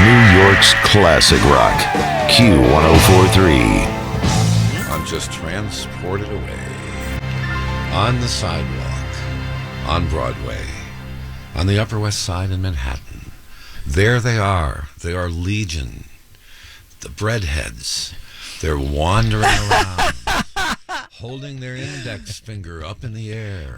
New York's classic rock, Q1043. I'm just transported away. On the sidewalk, on Broadway, on the Upper West Side in Manhattan. There they are. They are legion. The breadheads. They're wandering around, holding their index finger up in the air,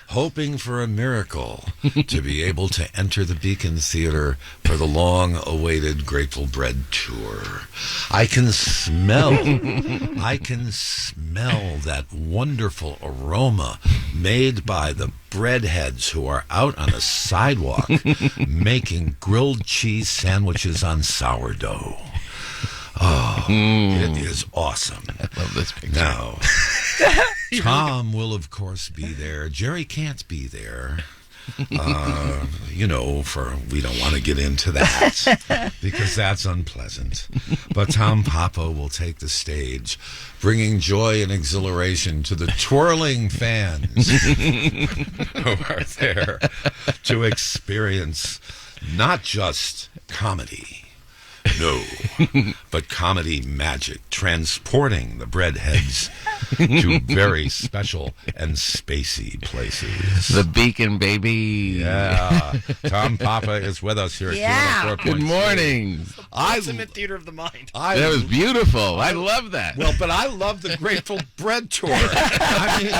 hoping for a miracle to be able to enter the Beacon Theater for the long-awaited Grateful Bread tour. I can smell that wonderful aroma made by the breadheads who are out on the sidewalk making grilled cheese sandwiches on sourdough. Oh, it is awesome. I love this picture. Now, Tom will, of course, be there. Jerry can't be there. We don't want to get into that because that's unpleasant. But Tom Papa will take the stage, bringing joy and exhilaration to the twirling fans who are there to experience not just comedy. No, but comedy magic, transporting the breadheads to very special and spacey places. The Beacon, baby. Yeah. Tom Papa is with us here at Q104.3. Good morning. Ultimate theater of the mind. That was beautiful. I love that. Well, but I love the Grateful Bread tour. I mean,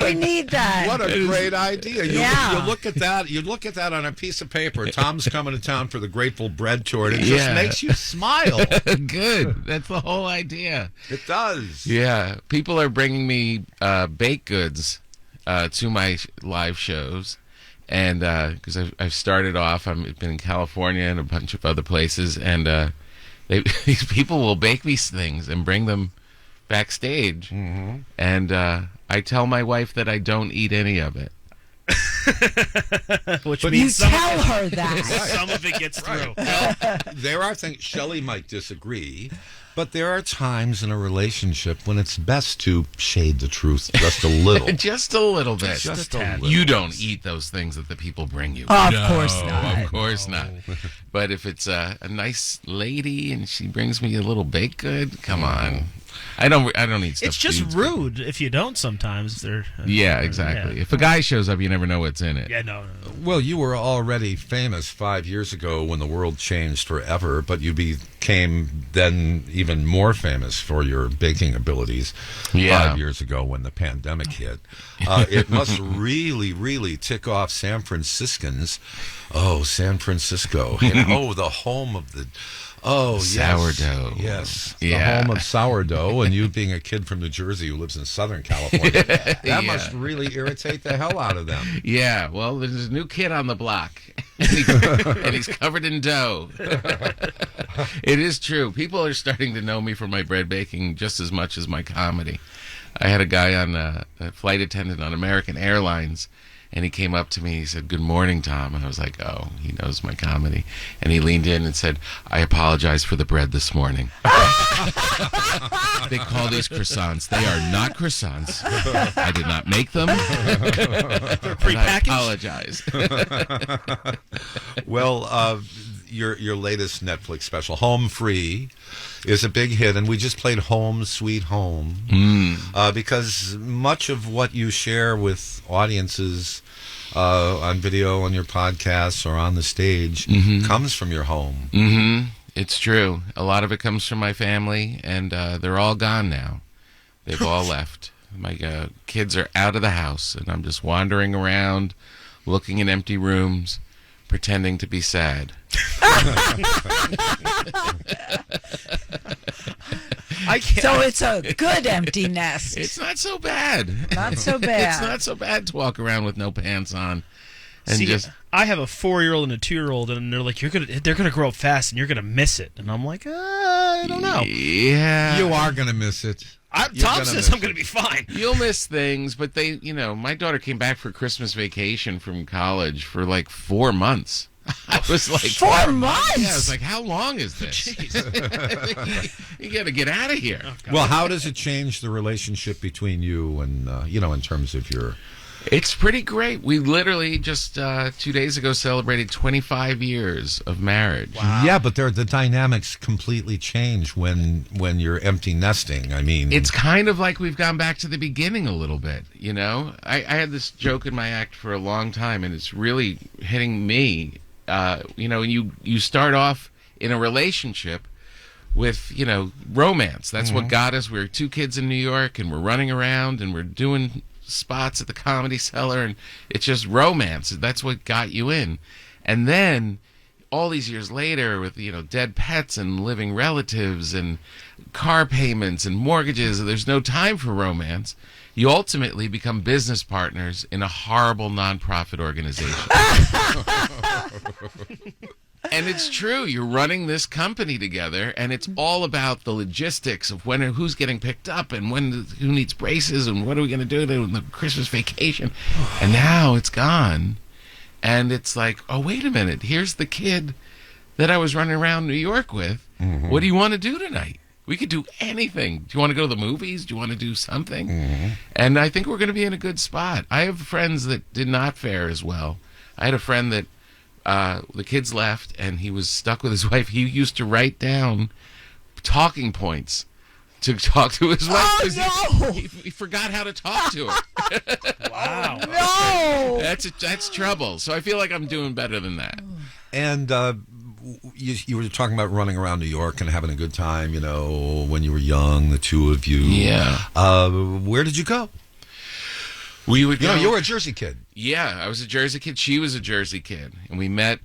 we need that. What a great idea. You look at that. You look at that on a piece of paper. Tom's coming to town for the Grateful Bread tour, and it just makes you smile. Good. That's the whole idea. It does. Yeah. People are bringing me baked goods to my live shows. And because I've started off, I've been in California and a bunch of other places, and these people will bake these things and bring them backstage. Mm-hmm. And I tell my wife that I don't eat any of it. Which you means tell her that. some of it gets through. There are things, Shelley might disagree, but there are times in a relationship when it's best to shade the truth just a little. Just a little bit. Just a little. You don't eat those things that the people bring you. Of course not. Of course not. But if it's a nice lady and she brings me a little baked good, come on. I don't eat stuff. It's just rude if you don't sometimes. Yeah, exactly. Yeah. If a guy shows up, you never know what's in it. Yeah, no. Well, you were already famous 5 years ago when the world changed forever, but you became then even more famous for your baking abilities 5 years ago when the pandemic hit. It must really, really tick off San Franciscans. Oh, San Francisco. The home of the... Oh, sourdough. Yes. The home of sourdough, and you being a kid from New Jersey who lives in Southern California, that must really irritate the hell out of them. Yeah, well, there's a new kid on the block, and he's covered in dough. It is true. People are starting to know me for my bread baking just as much as my comedy. I had a guy on a flight attendant on American Airlines, and he came up to me, he said, "Good morning, Tom." And I was like, oh, he knows my comedy. And he leaned in and said, "I apologize for the bread this morning." They call these croissants. They are not croissants. I did not make them. They're prepackaged. I apologize. Well, your latest Netflix special, Home Free, is a big hit, and we just played Home Sweet Home because much of what you share with audiences on video, on your podcasts, or on the stage comes from your home. Mm-hmm. It's true. A lot of it comes from my family, and they're all gone now. They've all left. My kids are out of the house, and I'm just wandering around, looking in empty rooms, pretending to be sad. So it's a good empty nest. It's not so bad. Not so bad. It's not so bad to walk around with no pants on. And See, just I have a 4-year-old and a 2-year-old, and they're like, they're gonna grow up fast, and you're gonna miss it. And I'm like, I don't know. Yeah, You are going to miss it. Tom says I'm gonna be fine. You'll miss things, but my daughter came back for Christmas vacation from college for like 4 months. I was like 4 months. Yeah, I was like, how long is this? You got to get out of here. Well, how does it change the relationship between you and in terms of your It's pretty great. We literally just 2 days ago celebrated 25 years of marriage. Yeah, but the dynamics completely change when you're empty nesting. I mean, It's kind of like we've gone back to the beginning a little bit, you know? I had this joke in my act for a long time, and it's really hitting me. You start off in a relationship with, romance. That's what got us. We were 2 kids in New York, and we're running around, and we're doing spots at the Comedy Cellar, and it's just romance. That's what got you in. And then all these years later with dead pets and living relatives and car payments and mortgages, there's no time for romance. You ultimately become business partners in a horrible nonprofit organization. And it's true. You're running this company together, and it's all about the logistics of when and who's getting picked up, and who needs braces, and what are we going to do in the Christmas vacation. And now it's gone, and it's like, oh, wait a minute. Here's the kid that I was running around New York with. What do you want to do tonight? We could do anything. Do you want to go to the movies? Do you want to do something? And I think we're going to be in a good spot. I have friends that did not fare as well. I had a friend that the kids left, and he was stuck with his wife. He used to write down talking points to talk to his wife because he forgot how to talk to her. Wow. No. That's trouble. So I feel like I'm doing better than that. and you were talking about running around New York and having a good time. When you were young, the two of you. Yeah. Where did you go? We would go. You were a Jersey kid. Yeah, I was a Jersey kid. She was a Jersey kid. And we met,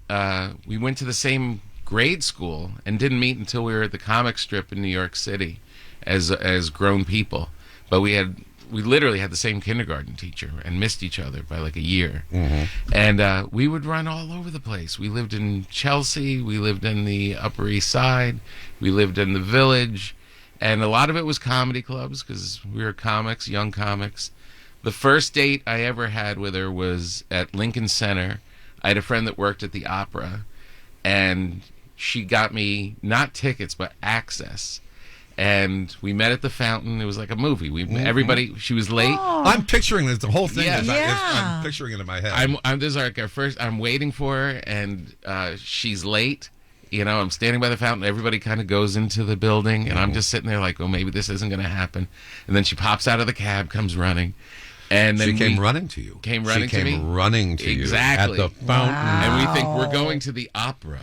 we went to the same grade school and didn't meet until we were at the comic strip in New York City as grown people. But we literally had the same kindergarten teacher and missed each other by like a year. And we would run all over the place. We lived in Chelsea. We lived in the Upper East Side. We lived in the Village. And a lot of it was comedy clubs because we were comics, young comics. The first date I ever had with her was at Lincoln Center. I had a friend that worked at the Opera, and she got me not tickets but access. And we met at the Fountain. It was like a movie. Everybody. She was late. I'm picturing this. The whole thing. Yes. I'm picturing it in my head. This is like our first. I'm waiting for her, and she's late. I'm standing by the fountain. Everybody kind of goes into the building, and I'm just sitting there like, oh, maybe this isn't going to happen. And then she pops out of the cab, comes running. And then she came running to you. Came running to me. She came running to exactly. you at the fountain. And we think we're going to the opera.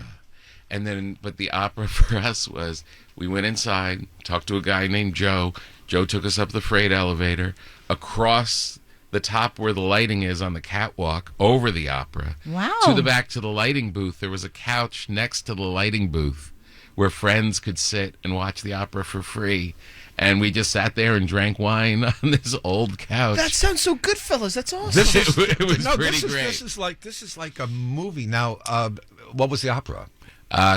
And then, but the opera for us was, we went inside, talked to a guy named Joe. Joe took us up the freight elevator, across the top where the lighting is on the catwalk, over the opera. Wow. To the back to the lighting booth. There was a couch next to the lighting booth where friends could sit and watch the opera for free. And we just sat there and drank wine on this old couch. That sounds so good, fellas. That's awesome. It was pretty great. This is like a movie. Now, what was the opera?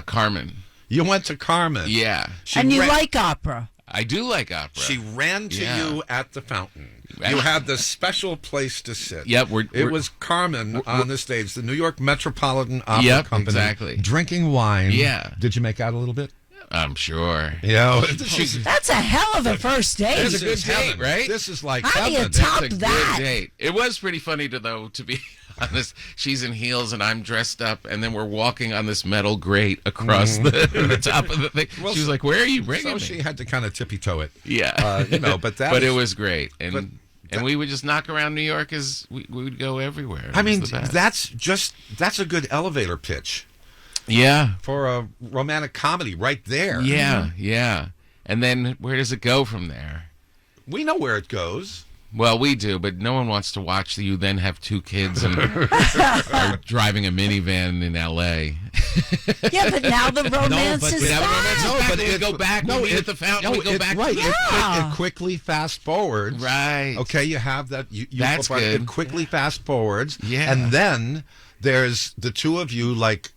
Carmen. You went to Carmen. Yeah. And you like opera. I do like opera. She ran to you at the fountain. You had this special place to sit. Yep. It was Carmen on the stage, the New York Metropolitan Opera Company. Exactly. Drinking wine. Yeah. Did you make out a little bit? I'm sure. Yeah. That's a hell of a first date. It's a good date, right? This is like How do you heaven. top It's a that? good date. It was pretty funny, to be honest. She's in heels and I'm dressed up, and then we're walking on this metal grate across the top of the thing. Well, she was like, "Where are you bringing So me?" she had to kind of tippy-toe it. Yeah. But that but it is- was great. but And we would just knock around New York as we would go everywhere. I mean, It was the best. that's a good elevator pitch Yeah. for a romantic comedy right there. Yeah, yeah. And then where does it go from there? We know where it goes. Well, we do, but no one wants to watch you then have 2 kids and are driving a minivan in L.A. Yeah, but now the romance but is without back. No, but we go back. We meet at the fountain. We go back. Right. To the Yeah. It quickly fast forwards. Right. Okay, you have that. You That's flip on- good. It quickly fast forwards. Yeah. And then there's the two of you like,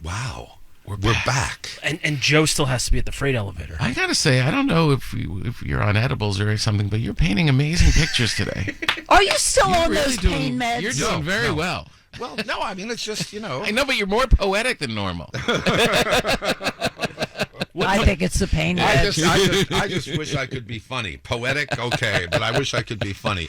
wow, we're back. And Joe still has to be at the freight elevator. I gotta say, I don't know if you're on edibles or something, but you're painting amazing pictures today. Are you still You're on really those doing. pain meds? You're doing very well. Well, no, I mean, it's just, I know, but you're more poetic than normal. I think it's the pain. I just wish I could be funny. Poetic, okay, but I wish I could be funny.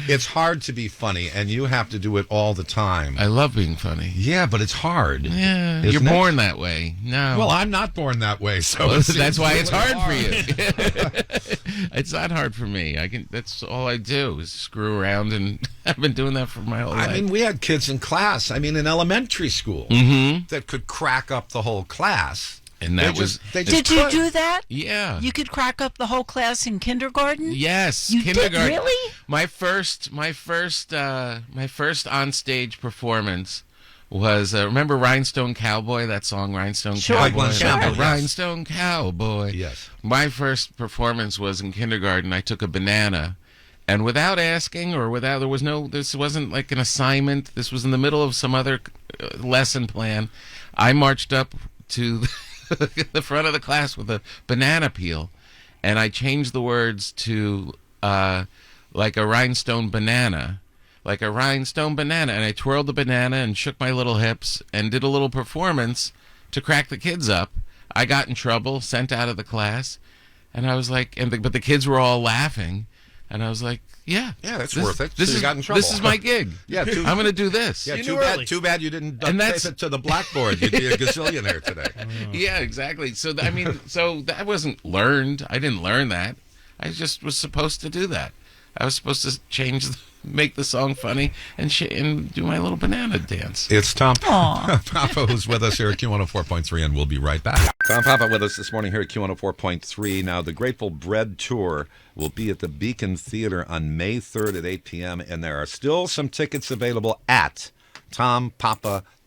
It's hard to be funny, and you have to do it all the time. I love being funny. Yeah, but it's hard. Yeah, Isn't you're it? born that way. No. Well, I'm not born that way, so Well, it that's seems why it's really hard for you. It's not hard for me. That's all I do is screw around, and I've been doing that for my whole life. I mean, we had kids in class. I mean, in elementary school that could crack up the whole class. And that was. They just Did you could. do that? Yeah. You could crack up the whole class in kindergarten? Yes, You did, kindergarten. really? My first on-stage performance was remember Rhinestone Cowboy? That song, Rhinestone Sure. Cowboy. Glenn Campbell, yes. Rhinestone Cowboy. Yes. My first performance was in kindergarten. I took a banana, and without asking or without this wasn't like an assignment. This was in the middle of some other lesson plan. I marched up to the front of the class with a banana peel, and I changed the words to like a rhinestone banana. Like a rhinestone banana, and I twirled the banana and shook my little hips and did a little performance to crack the kids up. I got in trouble, sent out of the class, and I was like, but the kids were all laughing, and I was like, yeah, That's worth it. This So you is got in trouble. This is my gig. Yeah, I'm going to do this. Yeah, You too knew bad. early. Too bad you didn't And duct that's- tape it to the blackboard. You'd be a gazillionaire today. Yeah, exactly. So so that wasn't learned. I didn't learn that. I just was supposed to do that. I was supposed to make the song funny and do my little banana dance. It's Tom Papa who's with us here at Q104.3, and we'll be right back. Tom Papa with us this morning here at Q104.3. Now, the Grateful Bread Tour will be at the Beacon Theater on May 3rd at 8 p.m., and there are still some tickets available at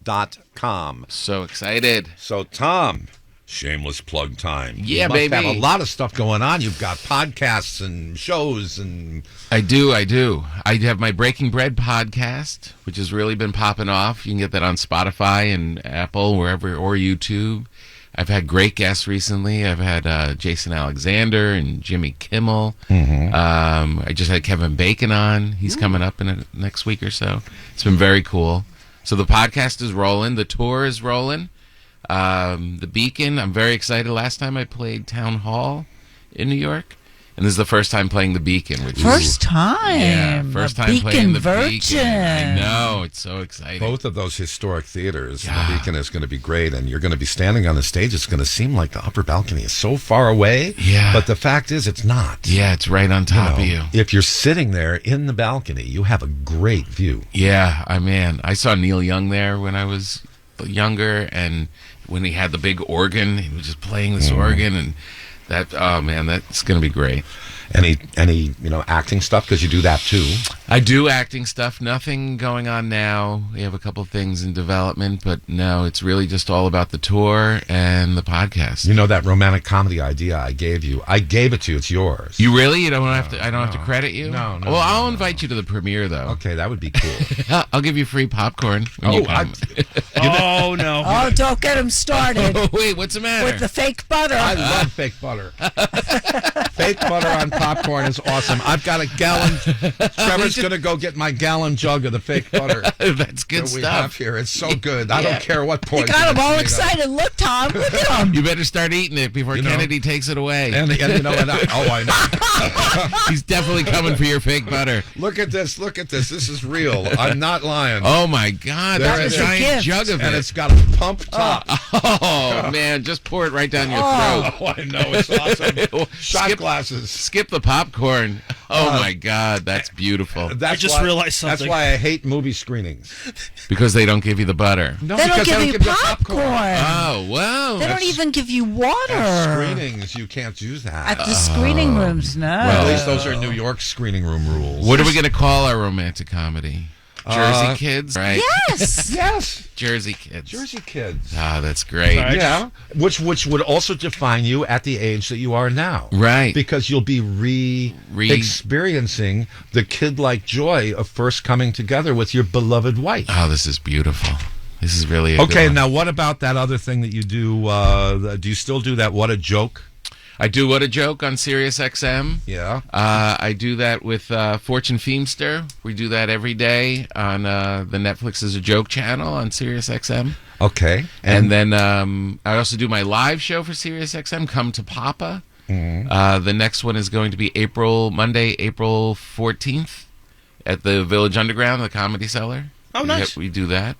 tompapa.com. So excited. So, Tom, shameless plug time. Yeah, you must baby. have a lot of stuff going on. You've got podcasts and shows and... I do. I have my Breaking Bread podcast, which has really been popping off. You can get that on Spotify and Apple, wherever, or YouTube. I've had great guests recently. I've had Jason Alexander and Jimmy Kimmel. I just had Kevin Bacon on. He's coming up in the next week or so. It's been very cool. So the podcast is rolling. The tour is rolling. The Beacon, I'm very excited. Last time I played Town Hall in New York, and this is the first time playing the Beacon. Which First time. yeah, first The time playing the Virgin. Beacon. I know, it's so exciting. Both of those historic theaters, Yeah. the Beacon is going to be great, and you're going to be standing on the stage. It's going to seem like the upper balcony is so far away, Yeah. but the fact is it's not. Yeah, it's right on top of you. If you're sitting there in the balcony, you have a great view. Yeah, I saw Neil Young there when I was younger, and when he had the big organ, he was just playing this organ, and that's going to be great. Any acting stuff, because you do that too. I do acting stuff. Nothing going on now. We have a couple things in development, but no, it's really just all about the tour and the podcast. You know that romantic comedy idea I gave you? I gave it to you. It's yours. You really? You don't have to? I don't have to credit you? No. Well, I'll invite you to the premiere, though. Okay, that would be cool. I'll give you free popcorn when you come. Oh no! Oh, don't get him started Oh, wait, what's the matter? with the fake butter. I love fake butter. Fake butter on popcorn is awesome. I've got a gallon. Trevor's going to go get my gallon jug of the fake butter That's good that we have stuff. here. It's so good. I don't care what You poison. got him it's all made of. excited. Look, Tom, look at him. You better start eating it before You know. Kennedy takes it away. And you know, I know. He's definitely coming for your fake butter. Look at this. Look at this. This is real. I'm not lying. Oh my God, There that's it a is. giant gift. jug of And it. it's got a pump top. Oh man, just pour it right down your throat. Oh, I know. It's awesome. Shot Skip- glasses. Skip the popcorn. Oh my God, that's beautiful. That's just why, realized That's something. why I hate movie screenings. Because they don't give you the butter. No, They don't because give you popcorn. Oh well. They don't even give you At water. screenings, you can't use that. At the screening rooms, no. At least those are New York screening room rules. What are we going to call our romantic comedy? Jersey Kids, right? Yes. Yes, Jersey Kids. Jersey Kids. Ah, that's great. Right. Yeah, which would also define you at the age that you are now. Right. Because you'll be experiencing the kid-like joy of first coming together with your beloved wife. Oh, this is beautiful. This is really a Okay, good one. now what about that other thing that you do? Do you still do that? What a joke. I do What a Joke on Sirius XM. Yeah. I do that with Fortune Feemster. We do that every day on the Netflix is a Joke channel on Sirius XM. Okay. And then I also do my live show for SiriusXM, Come to Papa. The next one is going to be Monday, April 14th at the Village Underground, the Comedy Cellar. Oh, nice. We do that.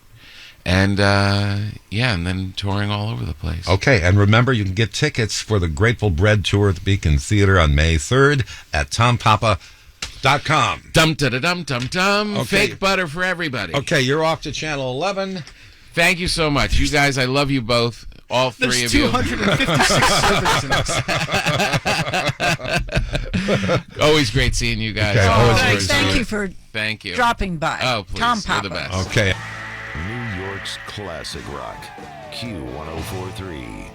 And, and then touring all over the place. Okay, and remember, you can get tickets for the Grateful Bread Tour at the Beacon Theater on May 3rd at tompapa.com. Dum-da-da-dum-dum-dum. Okay. Fake butter for everybody. Okay, you're off to Channel 11. Thank you so much. You guys, I love you both. All three There's of you. 256 servers in this. Always great seeing you guys. Okay, Always always great Thanks. seeing Thank you. you for Thank you. dropping by. Oh, please. Tom You're the Papa. best. Okay. New York's classic rock. Q1043.